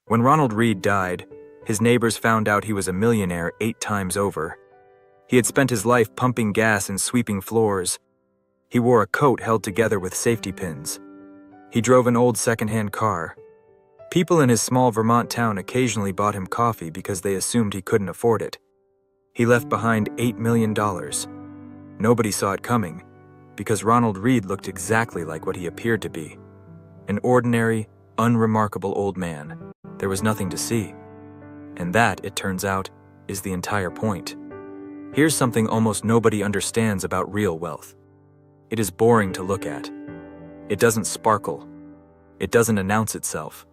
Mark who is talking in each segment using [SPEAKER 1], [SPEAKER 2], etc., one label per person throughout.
[SPEAKER 1] When Ronald Reed died, his neighbors found out he was a millionaire 8 times over. He had spent his life pumping gas and sweeping floors. He wore a coat held together with safety pins. He drove an old second-hand car. People in his small Vermont town occasionally bought him coffee because they assumed he couldn't afford it. He left behind $8 million. Nobody saw it coming, because Ronald Reed looked exactly like what he appeared to be. An ordinary, unremarkable old man. There was nothing to see. And that, it turns out, is the entire point. Here's something almost nobody understands about real wealth. It is boring to look at. It doesn't sparkle. It doesn't announce itself.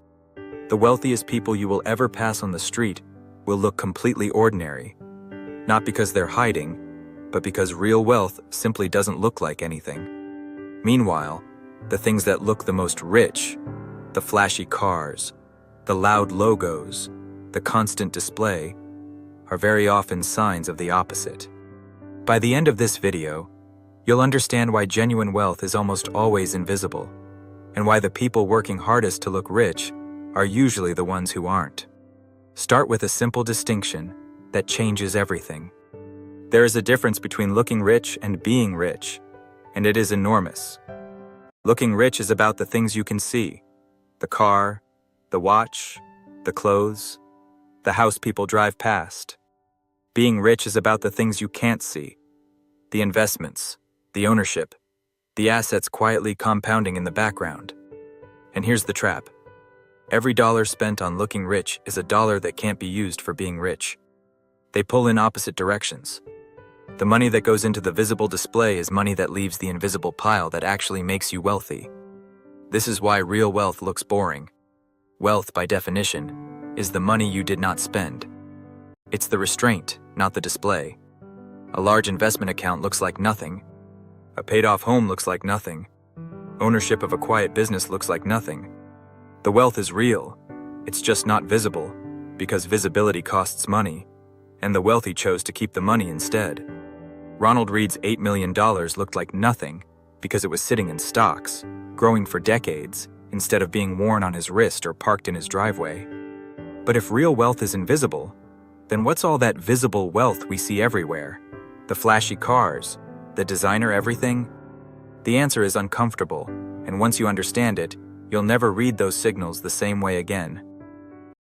[SPEAKER 1] The wealthiest people you will ever pass on the street will look completely ordinary. Not because they're hiding, but because real wealth simply doesn't look like anything. Meanwhile, the things that look the most rich, the flashy cars, the loud logos, the constant display, are very often signs of the opposite. By the end of this video, you'll understand why genuine wealth is almost always invisible, and why the people working hardest to look rich are usually the ones who aren't. Start with a simple distinction that changes everything. There is a difference between looking rich and being rich, and it is enormous. Looking rich is about the things you can see: the car, the watch, the clothes, the house people drive past. Being rich is about the things you can't see: the investments, the ownership, the assets quietly compounding in the background. And here's the trap. Every dollar spent on looking rich is a dollar that can't be used for being rich. They pull in opposite directions. The money that goes into the visible display is money that leaves the invisible pile that actually makes you wealthy. This is why real wealth looks boring. Wealth, by definition, is the money you did not spend. It's the restraint, not the display. A large investment account looks like nothing. A paid-off home looks like nothing. Ownership of a quiet business looks like nothing. The wealth is real. It's just not visible, because visibility costs money, and the wealthy chose to keep the money instead. Ronald Reed's $8 million looked like nothing because it was sitting in stocks, growing for decades, instead of being worn on his wrist or parked in his driveway. But if real wealth is invisible, then what's all that visible wealth we see everywhere? The flashy cars, the designer everything? The answer is uncomfortable, and once you understand it, you'll never read those signals the same way again.